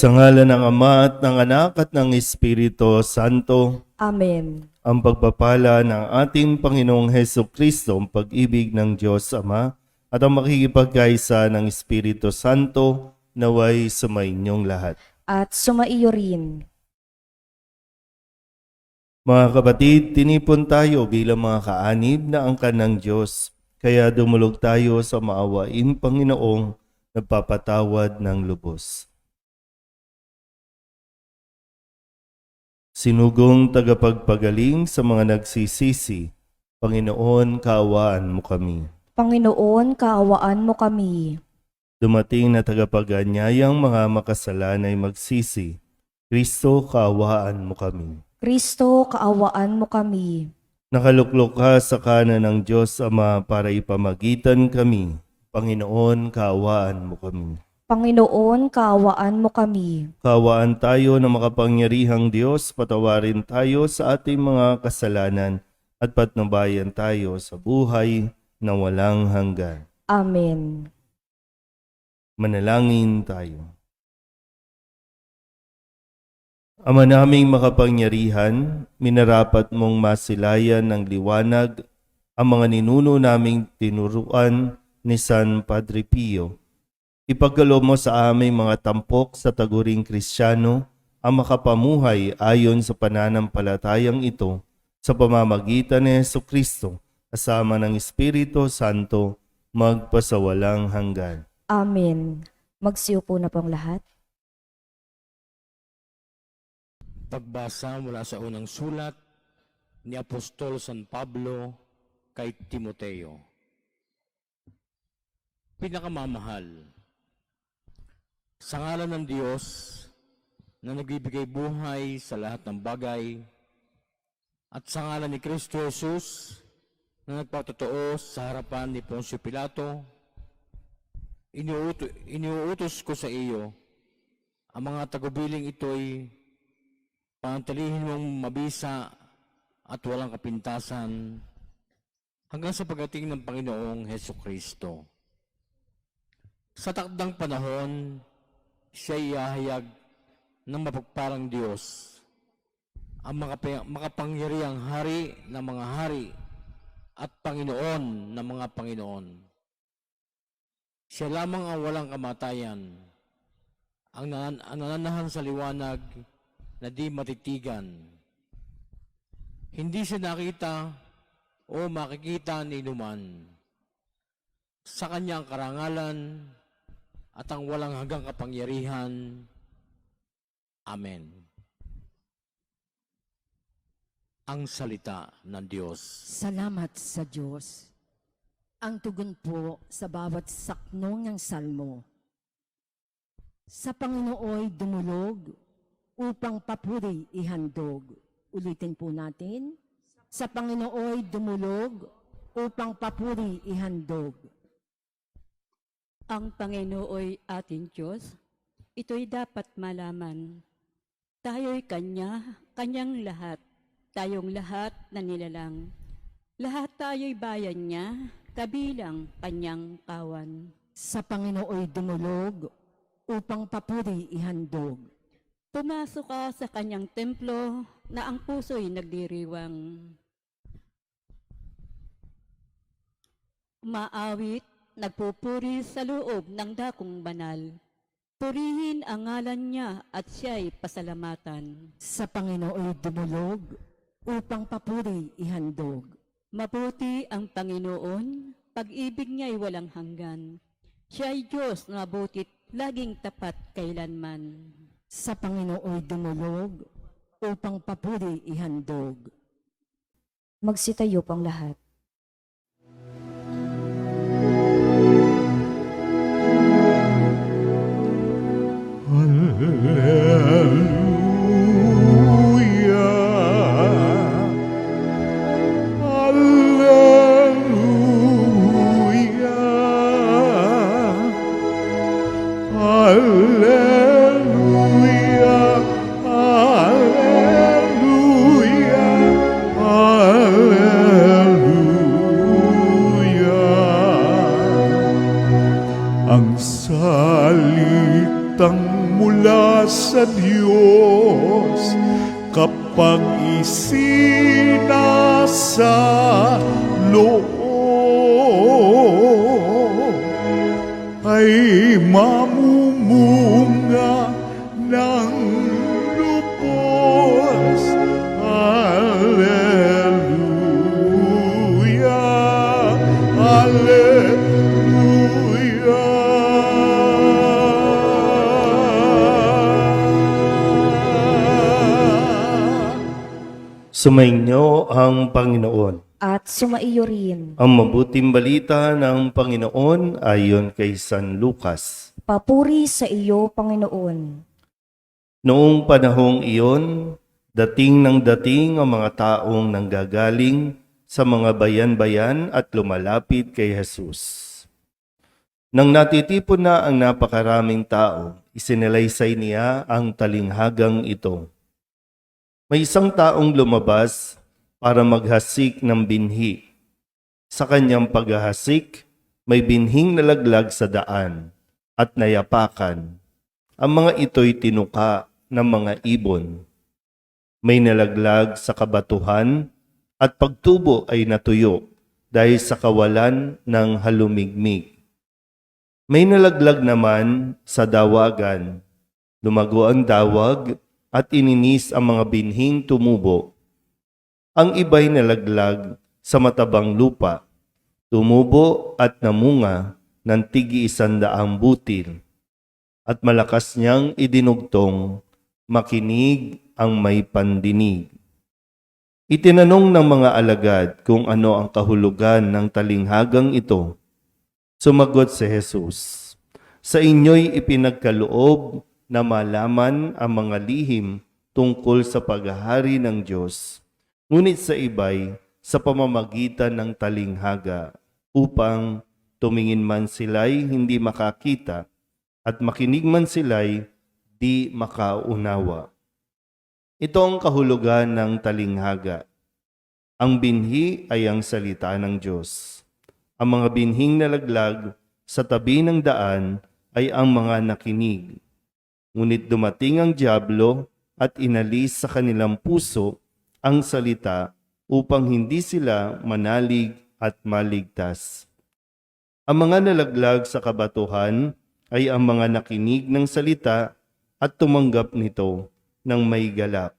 Sa ngalan ng Ama at ng Anak at ng Espiritu Santo, Amen. ang pagpapala ng ating Panginoong Hesukristo, ang pag-ibig ng Diyos Ama, at ang makikipagkaisa ng Espiritu Santo, naway sumainyong lahat. At sumaiyo rin. Mga kapatid, tinipon tayo bilang mga kaanib na angkan ng Diyos. Kaya dumulog tayo sa maawaing Panginoong nagpapatawad ng lubos. Sinugong tagapagpagaling sa mga nagsisisi, Panginoon, kaawaan mo kami. Panginoon, kaawaan mo kami. Dumating na tagapag-anyayang mga makasalan ay magsisi, Kristo, kaawaan mo kami. Kristo, kaawaan mo kami. Nakaluklok ka sa kanan ng Diyos Ama para ipamagitan kami. Panginoon, kaawaan mo kami. Panginoon, kaawaan mo kami. Kaawaan tayo na makapangyarihang Diyos, patawarin tayo sa ating mga kasalanan at patnubayan tayo sa buhay na walang hanggan. Amen. Manalangin tayo. Ama naming makapangyarihan, minarapat mong masilayan ng liwanag ang mga ninuno naming tinuruan ni San Padre Pio. Ipagkaloob mo sa aming mga tampok sa taguring Kristiyano ang makapamuhay ayon sa pananampalatayang ito sa pamamagitan ni Hesukristo kasama ng Espiritu Santo magpasawalang hanggan. Amen. Magsiupo na pong lahat. Pagbasa mula sa unang sulat ni Apostol San Pablo kay Timoteo. Pinakamamahal, sa ngalan ng Diyos na nagbibigay buhay sa lahat ng bagay at sa ngalan ni Kristo Jesus na nagpatotoo sa harapan ni Poncio Pilato, iniuutos ko sa iyo ang mga tagubiling ito'y panatilihin mong mabisa at walang kapintasan hanggang sa pagdating ng Panginoong Hesukristo. Sa takdang panahon, siya ihahayag ng mapagparang Diyos, ang makapangyarihang hari ng mga hari at Panginoon ng mga Panginoon. Siya lamang ang walang kamatayan, ang nananahan sa liwanag na di matitigan. Hindi siya nakita o makikita ni inuman. Sa kanyang karangalan at ang walang hanggang kapangyarihan. Amen. Ang salita ng Diyos. Salamat sa Diyos. Ang tugon po sa bawat saknong ng salmo. Sa Panginooy dumulog upang papuri ihandog. Ulitin po natin. Sa Panginooy dumulog upang papuri ihandog. Ang Panginooy ating Diyos, ito'y dapat malaman. Tayo'y Kanyang lahat, tayong lahat na nilalang. Lahat tayo'y bayan niya, kabilang Kanyang kawan. Sa Panginooy dumulog upang papuri ihandog. Pumasok ka sa Kanyang templo na ang puso'y nagdiriwang. Maawit, nagpupuri sa loob ng dakong banal. Purihin ang ngalan niya at siya'y pasalamatan. Sa Panginooy dumulog upang papuri ihandog. Mabuti ang Panginoon, pag-ibig niya'y walang hanggan. Siya'y Diyos na mabutit, laging tapat kailanman. Sa Panginooy dumulog upang papuri ihandog. Magsitayo pong lahat. Hallelujah, hallelujah. sinasalo ay mamumunga ng lubos. Alleluia, Alleluia. Sumainyo ang Panginoon. At sumaiyo rin. Ang mabuting balita ng Panginoon ayon kay San Lucas. Papuri sa iyo, Panginoon. Noong panahong iyon, dating ang mga taong nanggagaling sa mga bayan-bayan at lumalapit kay Jesus. Nang natitipon na ang napakaraming tao, isinalaysay niya ang talinghagang ito. May isang taong lumabas para maghasik ng binhi. Sa kanyang paghahasik, may binhing nalaglag sa daan at nayapakan. Ang mga ito'y tinuka ng mga ibon. May nalaglag sa kabatuhan at pagtubo ay natuyo dahil sa kawalan ng halumigmig. May nalaglag naman sa dawagan. Lumago ang dawag at ininis ang mga binhing tumubo. Ang iba'y nalaglag sa matabang lupa, tumubo at namunga ng tig-100 butil, at malakas niyang idinugtong, makinig ang may pandinig. Itinanong ng mga alagad kung ano ang kahulugan ng talinghagang ito. Sumagot si Jesus, sa inyo'y ipinagkaloob na malaman ang mga lihim tungkol sa paghahari ng Diyos. Ngunit sa iba'y sa pamamagitan ng talinghaga, upang tumingin man sila'y hindi makakita at makinig man sila'y di makaunawa. Ito ang kahulugan ng talinghaga. Ang binhi ay ang salita ng Diyos. Ang mga binhing nalaglag sa tabi ng daan ay ang mga nakinig. Ngunit dumating ang diablo at inalis sa kanilang puso ang salita upang hindi sila manalig at maligtas. Ang mga nalaglag sa kabatuhan ay ang mga nakinig ng salita at tumanggap nito ng may galak.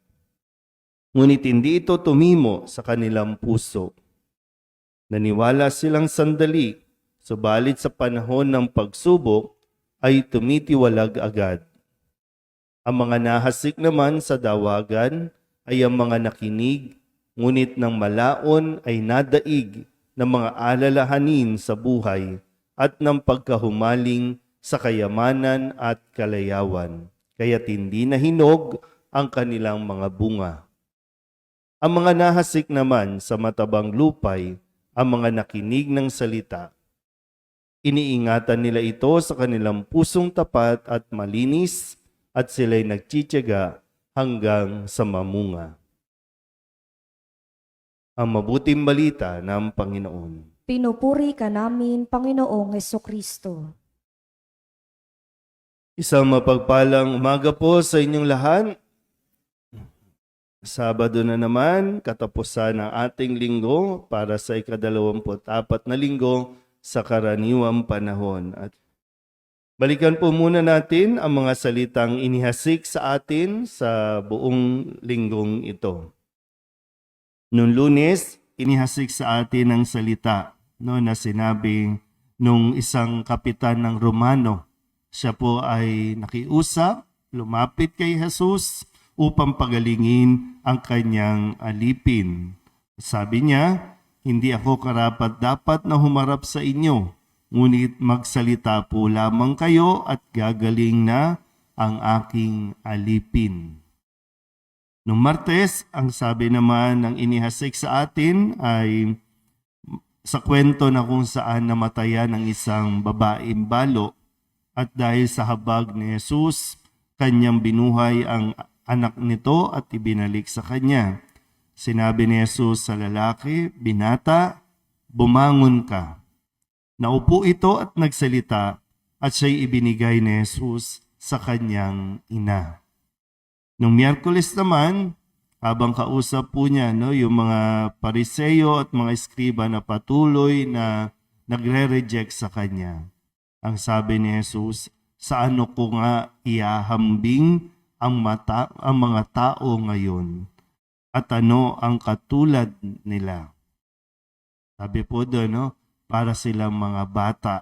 Ngunit hindi ito tumimo sa kanilang puso. Naniwala silang sandali, subalit sa panahon ng pagsubok ay tumitiwalag agad. Ang mga nahasik naman sa dawagan ay ang mga nakinig, ngunit ng malaon ay nadaig ng mga alalahanin sa buhay at ng pagkahumaling sa kayamanan at kalayawan, kaya't hindi nahinog ang kanilang mga bunga. Ang mga nahasik naman sa matabang lupay, ang mga nakinig ng salita. Iniingatan nila ito sa kanilang pusong tapat at malinis, at sila'y nagtitiyaga hanggang sa mamunga. Ang mabuting balita ng Panginoon. Pinupuri ka namin, Panginoong Hesukristo. Isang mapagpalang umaga po sa inyong lahat. Sabado na naman, katapusan ng ating linggo para sa ika-24 na linggo sa karaniwang panahon. At balikan po muna natin ang mga salitang inihasik sa atin sa buong linggong ito. Noong Lunes, inihasik sa atin ang salita na sinabi nung isang kapitan ng Romano. Siya po ay nakiusap, lumapit kay Jesus upang pagalingin ang kanyang alipin. Sabi niya, hindi ako karapat-dapat na humarap sa inyo, ngunit magsalita po lamang kayo at gagaling na ang aking alipin. Noong Martes, ang sabi naman ng inihasik sa atin ay sa kwento na kung saan namatayan ng isang babaeng balo at dahil sa habag ni Jesus, kanyang binuhay ang anak nito at ibinalik sa kanya. Sinabi ni Jesus sa lalaki, "Binata, bumangon ka." Naupo ito at nagsalita at siya'y ibinigay ni Jesus sa kanyang ina. Noong Miyerkules naman, habang kausap po niya, no, yung mga Pariseo at mga eskriba na patuloy na nagre-reject sa kanya. Ang sabi ni Jesus, sa ano ko nga iahambing ang mga tao ngayon? At ano ang katulad nila? Sabi po doon, no, para silang mga bata.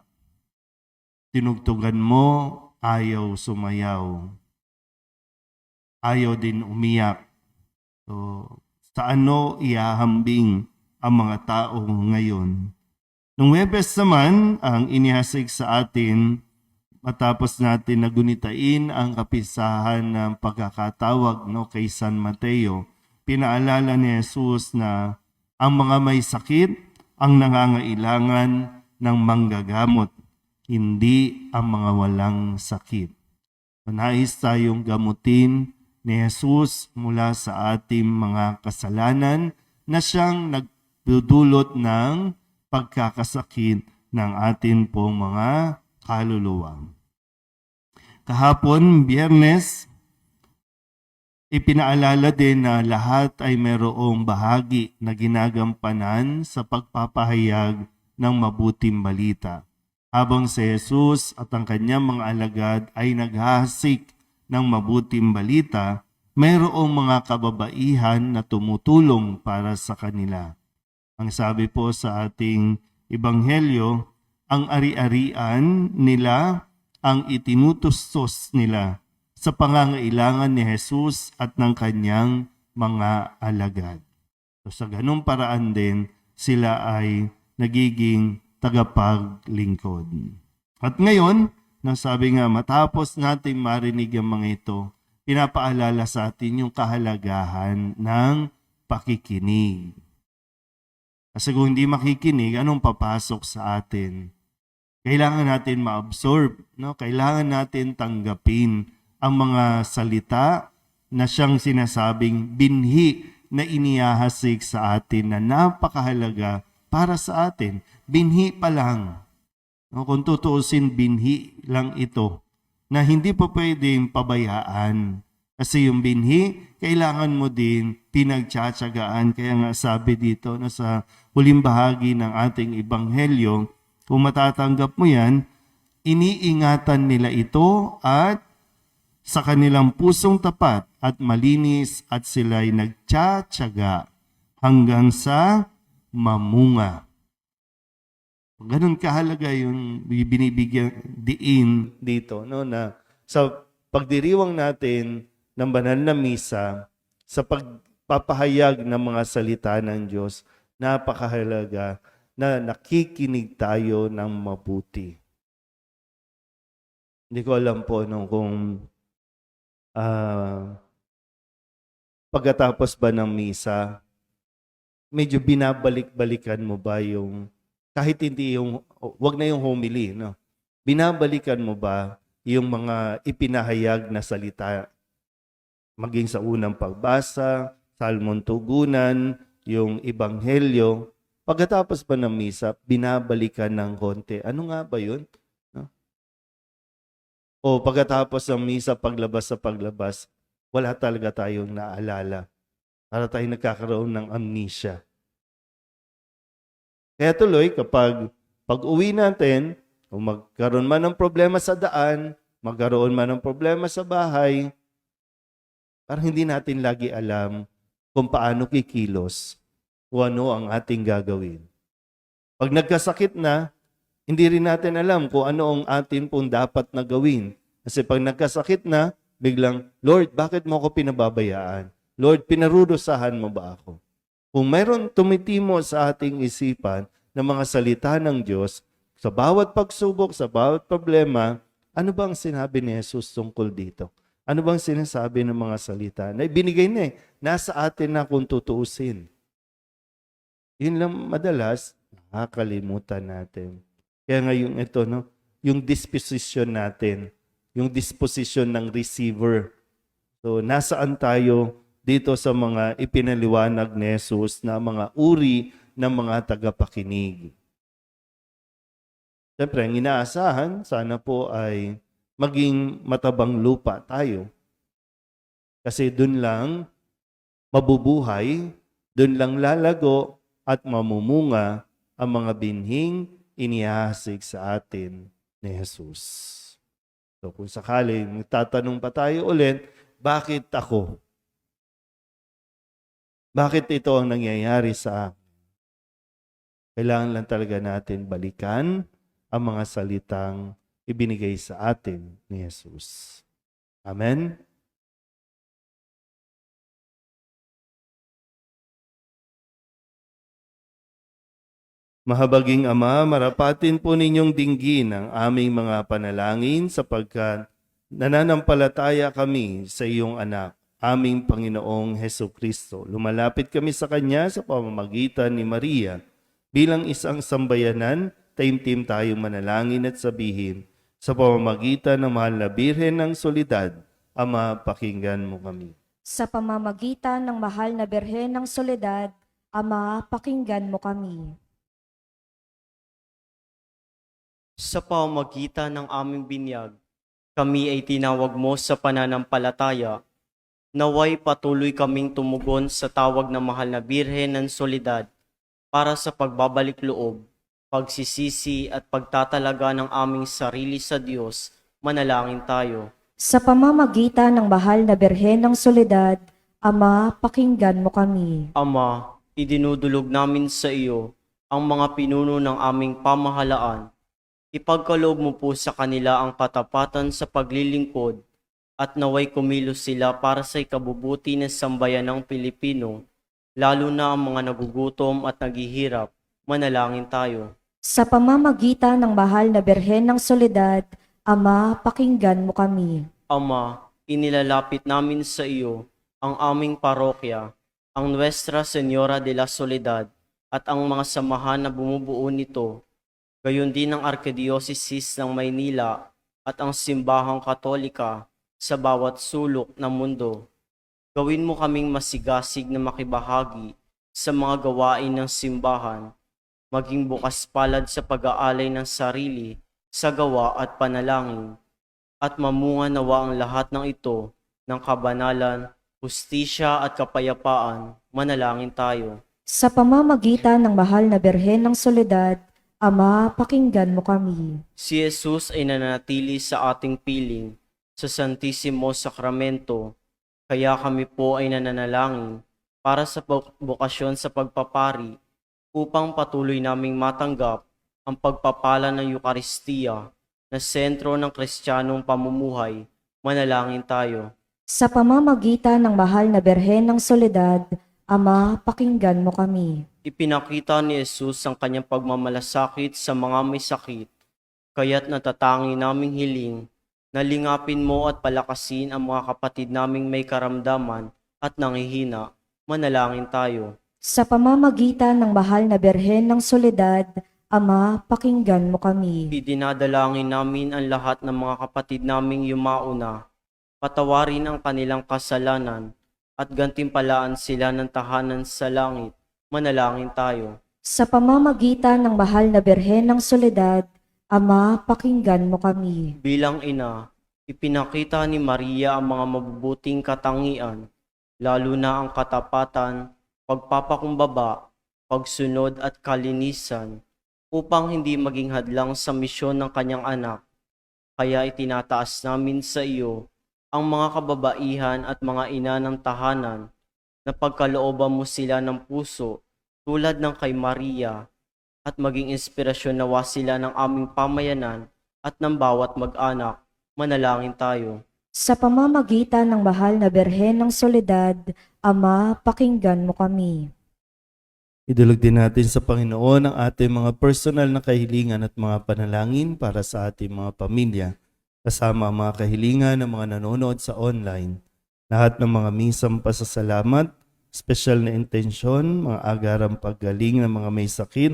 Tinugtugan mo, ayaw sumayaw. Ayaw din umiyak. So, sa ano iahambing ang mga tao ngayon? Nung Webes naman, ang inihasig sa atin, matapos natin nagunitain ang kapisahan ng pagkakatawag, no, kay San Mateo, pinaalala ni Jesus na ang mga may sakit ang nangangailangan ng manggagamot, hindi ang mga walang sakit. So, nais tayong gamutin ni Jesus mula sa ating mga kasalanan na siyang nagdudulot ng pagkakasakit ng atin pong mga kaluluwa. Kahapon, Biyernes, ipinaalala din na lahat ay mayroong bahagi na ginagampanan sa pagpapahayag ng mabuting balita. Habang si Jesus at ang kanyang mga alagad ay naghahasik ng mabuting balita, mayroong mga kababaihan na tumutulong para sa kanila. Ang sabi po sa ating ebanghelyo, ang ari-arian nila ang itinutustos nila sa pangangailangan ni Jesus at ng kanyang mga alagad. So, sa ganung paraan din, sila ay nagiging tagapaglingkod. At ngayon, nasabi nga, matapos natin marinig ang mga ito, pinapaalala sa atin yung kahalagahan ng pakikinig. Kasi kung hindi makikinig, anong papasok sa atin? Kailangan natin ma-absorb, no? Kailangan natin tanggapin ang mga salita na siyang sinasabing binhi na inihahasig sa atin na napakahalaga para sa atin. Binhi pa lang. No, kung tutuusin, binhi lang ito na hindi pa pwedeng pabayaan. Kasi yung binhi, kailangan mo din pinagtsatsagaan. Kaya nga sabi dito na sa huling bahagi ng ating ebanghelyo, kung matatanggap mo yan, iniingatan nila ito at sa kanilang pusong tapat at malinis at sila'y nagtsatsaga hanggang sa mamunga. Ganun kahalaga yung binibigyan diin dito, no, na sa pagdiriwang natin ng banal na misa, sa pagpapahayag ng mga salita ng Diyos, napakahalaga na nakikinig tayo ng mabuti. Hindi ko alam po kung pagkatapos ba ng misa, medyo binabalik-balikan mo ba yung kahit hindi yung, wag na yung homily, no? Binabalikan mo ba yung mga ipinahayag na salita? Maging sa unang pagbasa, salmon tugunan, yung ebanghelyo. Pagkatapos ba ng misa, binabalikan ng konti. Ano nga ba yun? No? O pagkatapos ng misa, paglabas sa paglabas, wala talaga tayong naalala. Para tayong nagkakaroon ng amnesia. Kaya tuloy, kapag pag-uwi natin, kung magkaroon man ng problema sa daan, magkaroon man ng problema sa bahay, parang hindi natin lagi alam kung paano kikilos o ano ang ating gagawin. Pag nagkasakit na, hindi rin natin alam kung ano ang atin pong dapat na gawin. Kasi pag nagkasakit na, biglang, Lord, bakit mo ako pinababayaan? Lord, pinarurusahan mo ba ako? Kung mayroon tumitimo sa ating isipan ng mga salita ng Diyos, sa bawat pagsubok, sa bawat problema, ano bang sinabi ni Jesus tungkol dito? Ano bang sinasabi ng mga salita? Na ibinigay na nasa atin na kung tutuusin. Yun lang madalas, nakakalimutan natin. Kaya ngayon ito, no? Yung disposition natin, yung disposition ng receiver. So, nasaan tayo dito sa mga ipinaliwanag ni Jesus na mga uri ng mga tagapakinig. Siyempre, ang inaasahan, sana po ay maging matabang lupa tayo. Kasi dun lang mabubuhay, doon lang lalago at mamumunga ang mga binhing inihahasik sa atin ni Jesus. So kung sakaling magtatanong pa tayo ulit, bakit ako? Bakit ito ang nangyayari sa akin? Kailangan lang talaga natin balikan ang mga salitang ibinigay sa atin ni Jesus. Amen? Mahabaging Ama, marapatin po ninyong dinggin ang aming mga panalangin sapagkat nananampalataya kami sa iyong anak, aming Panginoong Heso Kristo. Lumalapit kami sa Kanya sa pamamagitan ni Maria. Bilang isang sambayanan, taimtim tayong manalangin at sabihin, sa pamamagitan ng mahal na Birhen ng Solidad, Ama, pakinggan mo kami. Sa pamamagitan ng mahal na Birhen ng Soledad, Ama, pakinggan mo kami. Sa pamamagitan ng aming binyag, kami ay tinawag mo sa pananampalataya. Naway patuloy kaming tumugon sa tawag ng mahal na Birhen ng Solidad para sa pagbabalik loob, pagsisisi at pagtatalaga ng aming sarili sa Diyos. Manalangin tayo. Sa pamamagitan ng mahal na Birhen ng Soledad, Ama, pakinggan mo kami. Ama, idinudulog namin sa iyo ang mga pinuno ng aming pamahalaan. Ipagkaloob mo po sa kanila ang katapatan sa paglilingkod at naway kumilos sila para sa ikabubuti ng sambayan ng Pilipino, lalo na ang mga nagugutom at naghihirap. Manalangin tayo. Sa pamamagitan ng mahal na Birhen ng Soledad, Ama, pakinggan mo kami. Ama, inilalapit namin sa iyo ang aming parokya, ang Nuestra Señora de la Soledad at ang mga samahan na bumubuo nito, gayon din ang Arkidiocese ng Maynila at ang Simbahang Katolika sa bawat sulok ng mundo. Gawin mo kaming masigasig na makibahagi sa mga gawain ng simbahan, maging bukas palad sa pag-aalay ng sarili sa gawa at panalangin, at mamunga nawa ang lahat ng ito ng kabanalan, hustisya at kapayapaan. Manalangin tayo. Sa pamamagitan ng mahal na Birhen ng Soledad, Ama, pakinggan mo kami. Si Jesus ay nananatili sa ating piling sa Santisimo Sakramento, kaya kami po ay nananalangin para sa bukasyon sa pagpapari upang patuloy naming matanggap ang pagpapala ng Eukaristiya na sentro ng Kristiyanong pamumuhay. Manalangin tayo. Sa pamamagitan ng mahal na Birhen ng Soledad, Ama, pakinggan mo kami. Ipinakita ni Jesus ang kanyang pagmamalasakit sa mga may sakit, kaya't natatangi naming hiling na lingapin mo at palakasin ang mga kapatid naming may karamdaman at nanghihina. Manalangin tayo. Sa pamamagitan ng mahal na Birhen ng Soledad, Ama, pakinggan mo kami. Idinadalangin namin ang lahat ng mga kapatid naming yumauna, patawarin ang kanilang kasalanan at gantimpalaan sila ng tahanan sa langit. Manalangin tayo. Sa pamamagitan ng mahal na Birhen ng Soledad, Ama, pakinggan mo kami. Bilang ina, ipinakita ni Maria ang mga mabubuting katangian, lalo na ang katapatan, pagpapakumbaba, pagsunod at kalinisan, upang hindi maging hadlang sa misyon ng kanyang anak. Kaya itinataas namin sa iyo ang mga kababaihan at mga ina ng tahanan, na pagkalooban mo sila ng puso tulad ng kay Maria, at maging inspirasyon nawa sila ng aming pamayanan at ng bawat mag-anak. Manalangin tayo. Sa pamamagitan ng mahal na Birhen ng Soledad, Ama, pakinggan mo kami. Idulog din natin sa Panginoon ang ating mga personal na kahilingan at mga panalangin para sa ating mga pamilya, kasama ang mga kahilingan ng mga nanonood sa online. Lahat ng mga misang pasasalamat, espesyal na intensyon, mga agarang paggaling ng mga may sakit,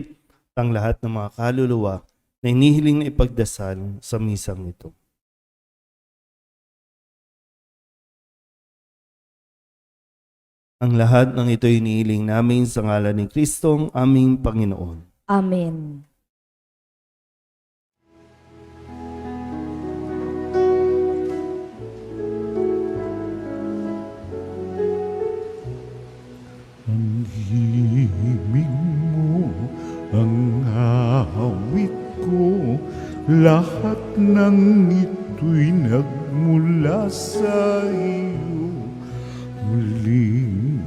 at ang lahat ng mga kaluluwa na hinihiling na ipagdasal sa misang ito. Ang lahat ng ito hinihiling namin sa ngalan ni Kristong aming Panginoon. Amen. himig mo ang awit ko, lahat ng ito'y nagmula sa iyo. Muling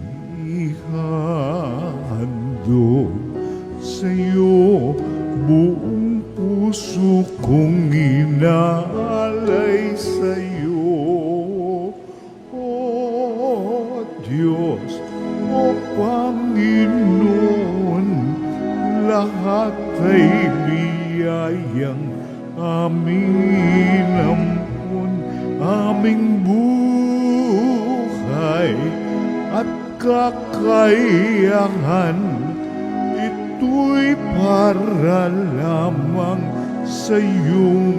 ihandog sa iyo, buong puso kong inaalay sa iyo. O Diyos, o Panginoon, lahat ay biyayang aming ampun, aming buhay at kakayahan. Ito'y para lamang sa iyong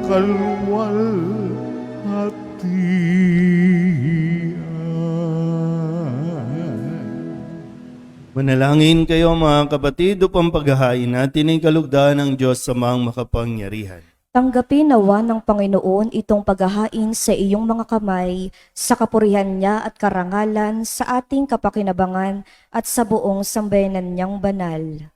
kalwalhatian. Manalangin kayo mga kapatid upang paghahain natin ang kalugdan ng Diyos sa mga makapangyarihan. Tanggapin nawa ng Panginoon itong paghahain sa iyong mga kamay, sa kapurihan niya at karangalan, sa ating kapakinabangan at sa buong sambayanan niyang banal.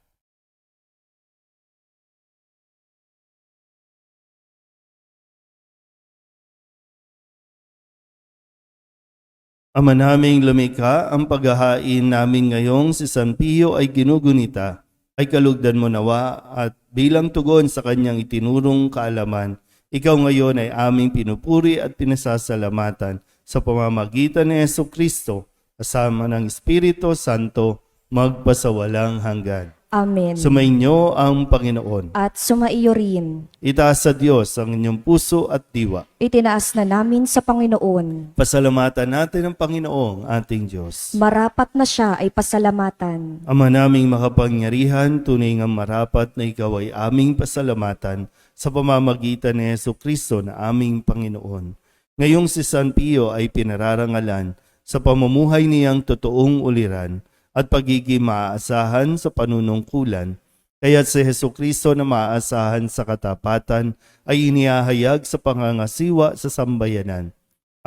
Ama naming lumikha, ang paghahain namin ngayong si San Pio ay ginugunita, ay kalugdan mo nawa at bilang tugon sa kanyang itinurong kaalaman, ikaw ngayon ay aming pinupuri at pinasasalamatan sa pamamagitan ni Jesucristo, kasama ng Espiritu Santo, magpasawalang hanggan. Amen. Sumainyo ang Panginoon. At sumaiyo rin. Itaas sa Diyos ang inyong puso at diwa. Itinaas na namin sa Panginoon. Pasalamatan natin ang Panginoong ating Diyos. Marapat na siya ay pasalamatan. Ama naming makapangyarihan, tunay nga marapat na ikaw ay aming pasalamatan sa pamamagitan ni Jesucristo na aming Panginoon. Ngayong si San Pio ay pinararangalan sa pamumuhay niyang totoong uliran at pagiging maaasahan sa panunungkulan, kaya't si Jesucristo na maaasahan sa katapatan ay inihahayag sa pangangasiwa sa sambayanan.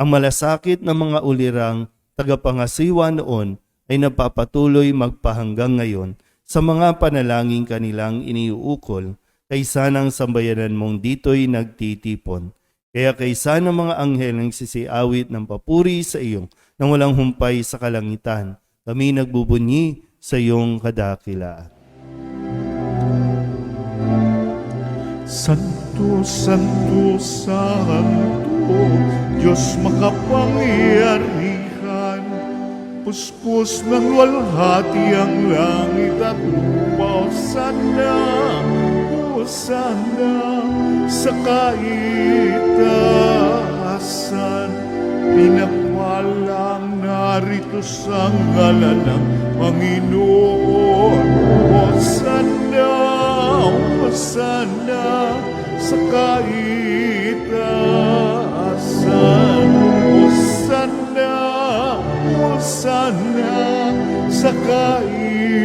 Ang malasakit ng mga ulirang tagapangasiwa noon ay napapatuloy magpahanggang ngayon sa mga panalangin kanilang iniuukol, kaysa ng sambayanan mong dito'y nagtitipon. Kaya kaysa ng mga anghel ng sisiawit ng papuri sa iyo nang walang humpay sa kalangitan, kami nagbubunyi sa iyong kadakilaan. Santo, Santo, Santo, Diyos makapangyarihan, puspos ng luwalhati ang langit at lupa. Hosana sa kaitaasan, pinapalang narito sa ngalan ng Panginoon. Hosana, Hosana sa kaitaasan. Hosana, Hosana sa kaitaasan.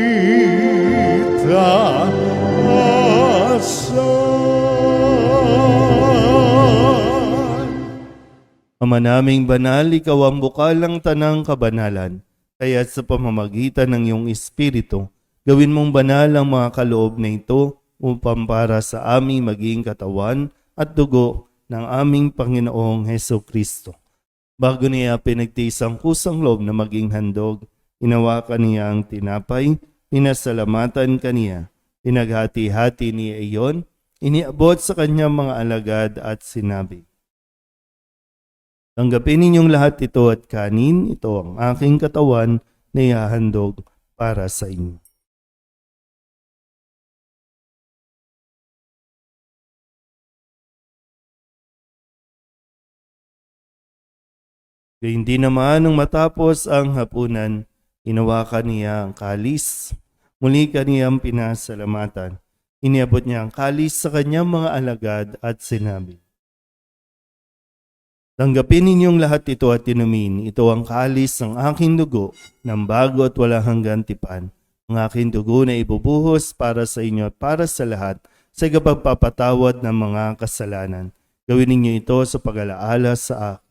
Ama naming banal, ikaw ang bukal ng tanang kabanalan, kaya sa pamamagitan ng iyong Espiritu, gawin mong banal ang mga kaloob na ito upang para sa aming maging katawan at dugo ng aming Panginoong Hesukristo. Bago niya pinagtiis ang kusang loob na maging handog, inawakan niya ang tinapay, pinasalamatan kaniya, pinaghati-hati niya iyon, iniabot sa kanyang mga alagad at sinabi, "Tanggapin ninyong lahat ito at kanin, ito ang aking katawan na ihahandog para sa inyo." Gayun din naman nung matapos ang hapunan, inawakan niya ang kalis. Muli kaniyang pinasalamatan. Iniabot niya ang kalis sa kanyang mga alagad at sinabi, "Tanggapin ninyong lahat ito at inumin. Ito ang kalis ng aking dugo, ng bago at walang hanggang tipan. Ang aking dugo na ibubuhos para sa inyo at para sa lahat sa ikapagpapatawad ng mga kasalanan. Gawin ninyo ito sa pag-alaala sa akin."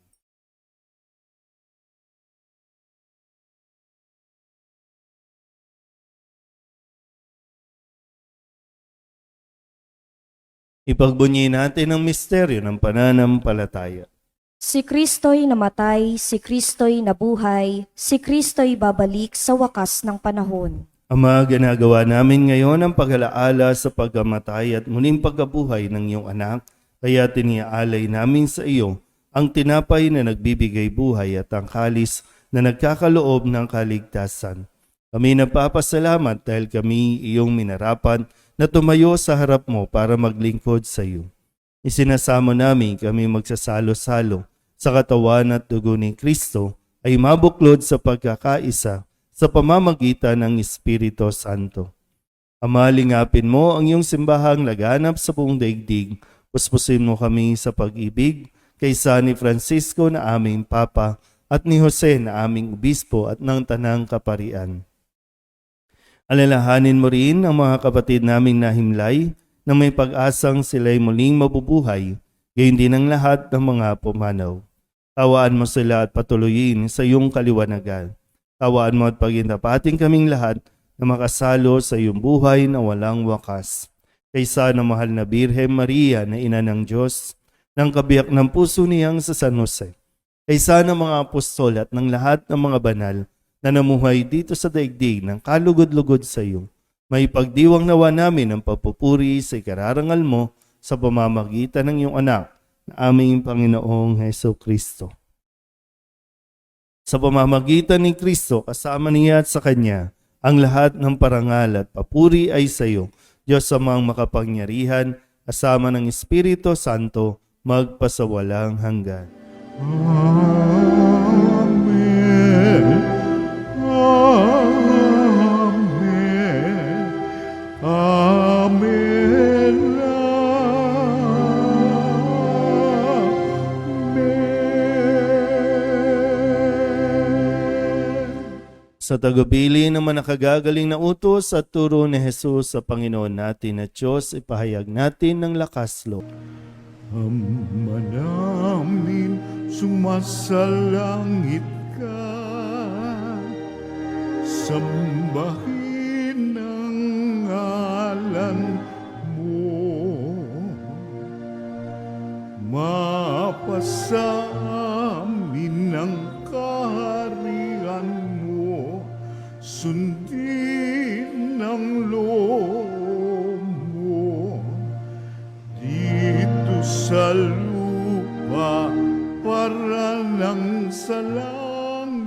Ipagbunyi natin ang misteryo ng pananampalataya. Si Kristo'y namatay, si Kristo'y nabuhay, si Kristo'y babalik sa wakas ng panahon. Ama, ginagawa namin ngayon ang pag-alaala sa pagkamatay at muling pagkabuhay ng iyong anak, kaya tiniaalay namin sa iyo ang tinapay na nagbibigay buhay at ang kalis na nagkakaloob ng kaligtasan. Kami nagpapasalamat dahil kami iyong minarapat na tumayo sa harap mo para maglingkod sa iyo. Isinasamo namin kami magsasalo-salo sa katawan at dugo ni Kristo ay mabuklod sa pagkakaisa sa pamamagitan ng Espiritu Santo. Ama, lingapin mo ang iyong simbahang laganap sa buong daigdig. Puspusin mo kami sa pag-ibig kaysa ni Francisco na aming Papa at ni Jose na aming Obispo at ng Tanang Kaparian. Alalahanin mo rin ang mga kapatid naming nahimlay na may pag-asang sila'y muling mabubuhay, gayon din ang lahat ng mga pumanaw. Tawaan mo sila at patuloyin sa iyong kaliwanagan. Tawaan mo at pagintapating kaming lahat na makasalo sa iyong buhay na walang wakas. Kaysa ng mahal na Birhen Maria na ina ng Diyos, ng kabiyak ng puso niyang sa San Jose. Kaysa ng mga apostol at ng lahat ng mga banal na namuhay dito sa daigdig ng kalugod-lugod sa iyo. May pagdiwang nawa namin ang papupuri sa ikararangal mo sa pamamagitan ng iyong anak na aming Panginoong Heso Kristo. Sa pamamagitan ni Kristo, kasama niya at sa Kanya, ang lahat ng parangal at papuri ay sa iyo, Diyos amang makapangyarihan, kasama ng Espiritu Santo, magpasawalang hanggan. Amen. Amen. Amen. Amen. Sa tagubilin naman nakagagaling na utos at turo ni Jesus sa Panginoon natin at Diyos, ipahayag natin ng lakas loob. Ama namin, sumasalangit ka, sambahin ang ngalan mo, mapasa amin ang kaharian mo, sundin ang loob mo, dito sa lupa para lang sa langit.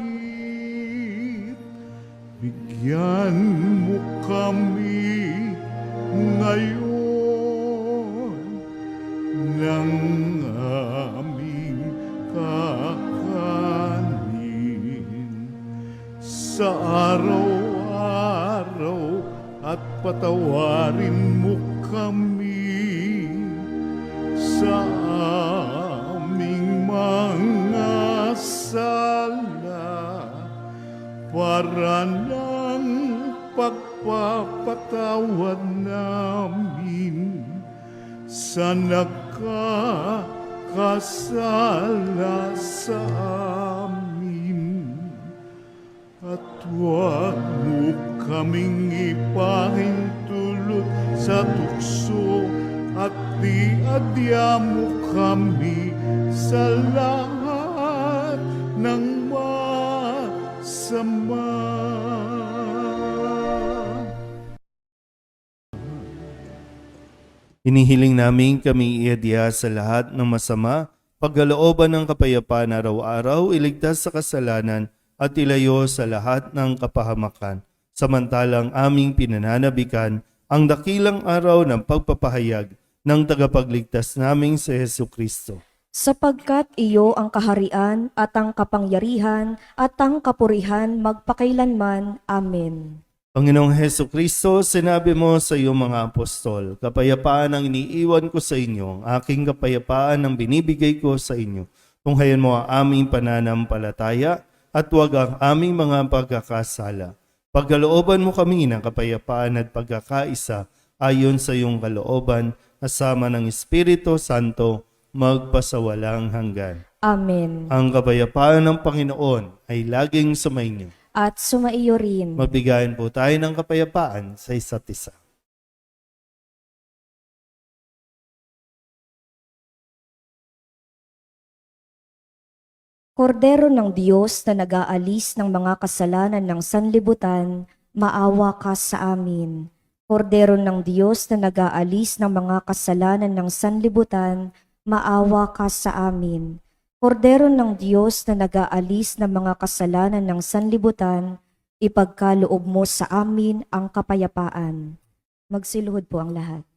Bigyan mo kami ngayon ng aming kakanin sa araw-araw at patawarin mo kami sa aming mga sala para ng pagpapatawad namin sa nagkakasala sa amin. At huwag mo kaming ipahintulot sa tukso at diadya mo kami sa lahat ng masama. Inihiling namin kami iadya sa lahat ng masama, pagkalooban ng kapayapaan araw-araw, iligtas sa kasalanan at ilayo sa lahat ng kapahamakan. Samantalang aming pinananabikan ang dakilang araw ng pagpapahayag ng tagapagligtas naming si Hesu Kristo. Sapagkat iyo ang kaharian at ang kapangyarihan at ang kapurihan magpakailanman. Amen. Panginoong Hesu Kristo, sinabi mo sa iyong mga apostol, kapayapaan ang iniiwan ko sa inyo, ang aking kapayapaan ang binibigay ko sa inyo. Tunghayan mo ang aming pananampalataya at huwag ang aming mga pagkakasala. Pagkalooban mo kami ng kapayapaan at pagkakaisa ayon sa iyong kalooban, kasama ng Espiritu Santo, magpasawalang hanggan. Amen. Ang kapayapaan ng Panginoon ay laging sumainyo. At sumaiyo rin. Magbigayan po tayo ng kapayapaan sa isa't isa. Kordero ng Diyos na nag-aalis ng mga kasalanan ng sanlibutan, maawa ka sa amin. Kordero ng Diyos na nag-aalis ng mga kasalanan ng sanlibutan, maawa ka sa amin. Kordero ng Diyos na nag-aalis ng mga kasalanan ng sanlibutan, ipagkaloob mo sa amin ang kapayapaan. Magsiluhod po ang lahat.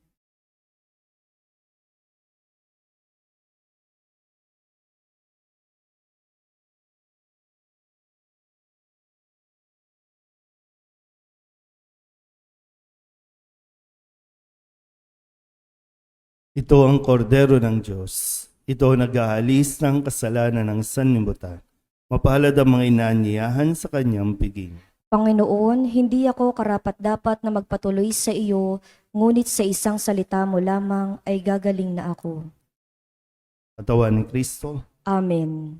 Ito ang kordero ng Diyos. Ito ang nag-aalis ng kasalanan ng sanlibutan. Mapalad ang mga inaanyayahan sa kanyang piging. Panginoon, hindi ako karapat-dapat na magpatuloy sa iyo, ngunit sa isang salita mo lamang ay gagaling na ako. Katawan ni Kristo. Amen.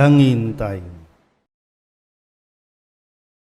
Manalangin tayo.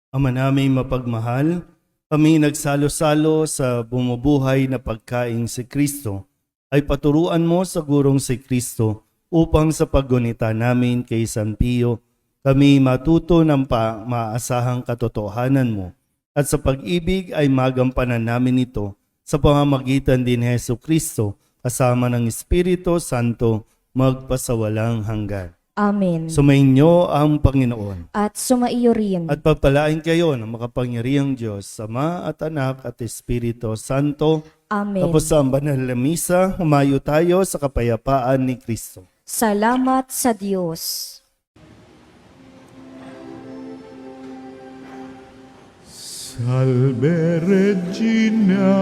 Ama naming mapagmahal, kami nagsalo-salo sa bumubuhay na pagkaing si Kristo, ay paturuan mo sa gurong si Kristo upang sa paggunita namin kay San Pio, kami matuto ng maasahang katotohanan mo at sa pag-ibig ay magampanan namin ito sa pamamagitan din ni Hesu Kristo kasama ng Espiritu Santo magpasawalang hanggan. Amen. Sumainyo ang Panginoon. At sumaiyo rin. At pagpalain kayo ng makapangyarihang Diyos, Ama at Anak at Espiritu Santo. Amen. Tapos sa banal na misa, humayo tayo sa kapayapaan ni Kristo. Salamat sa Diyos. Salve Regina,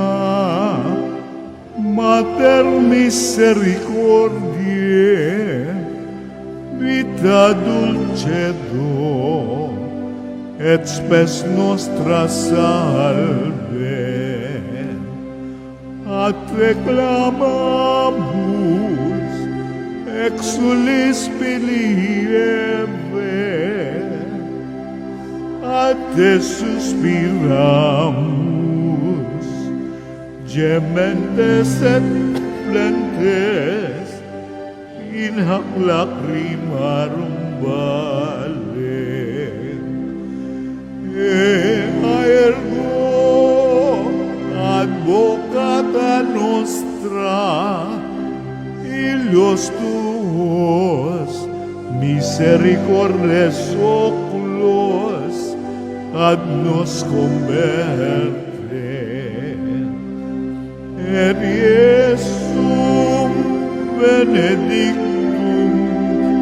Mater Misericordiae, vita dulcedo, et spes nostra salve. A te clamamus, exulis pilieve, a te suspiramus, gementes et plentes, in hac lacrimarum vale. Ergo advocata nostra, illos tuos, misericordes oculos, ad nos converte. Et Iesum benedictum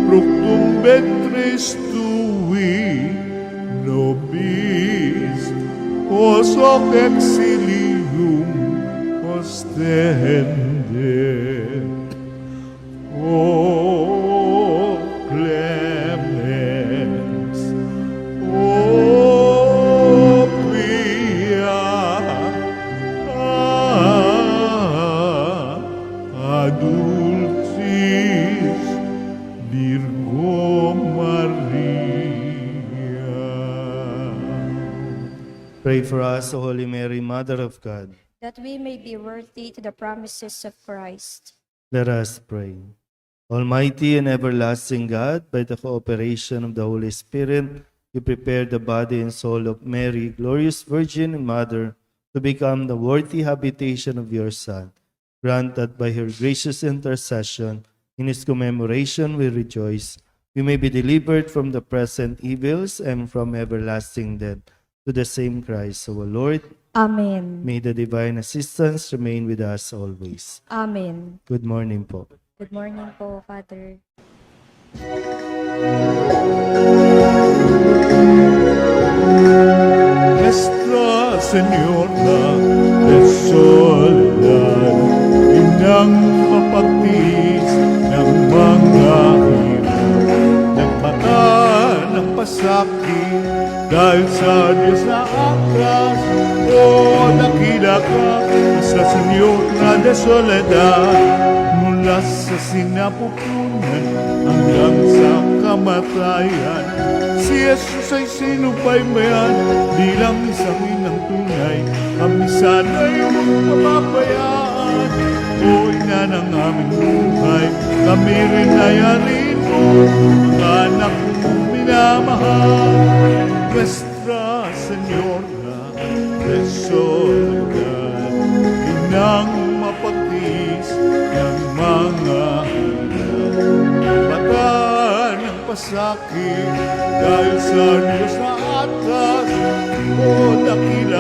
fructum ventris tui, nobis os hoc exilium ostendet. O clemens, o pia, adultis Virgo Maria. Pray for us, O Holy Mary, Mother of God. That we may be worthy to the promises of Christ. Let us pray. Almighty and everlasting God, by the cooperation of the Holy Spirit, you prepared the body and soul of Mary, glorious Virgin and Mother, to become the worthy habitation of your Son. Grant that by her gracious intercession, in his commemoration we rejoice, we may be delivered from the present evils and from everlasting death. To the same Christ, our Lord, Amen. may the divine assistance remain with us always. Amen. Good morning po. Good morning po, Father. Nuestra Señora de Soledad, inang mapagtiis ng mga hirap, nagmata ng pasakit, dahil sa Diyos na akas, o dakila ka sa Señora de Soledad, mula sa sinapupunan hanggang sa kamatayan. Si Jesus ay sinubaybayan bilang isang inang tunay, kami sana'y magpapabayaan. O ina ng aming buhay, kami rin ay arin mo, mga anak mong minamahal. Nuestra Señora de Soledad, inang mapagtiis ng mga mata ng pasakit, dahil sa Diyos na atas, o dakila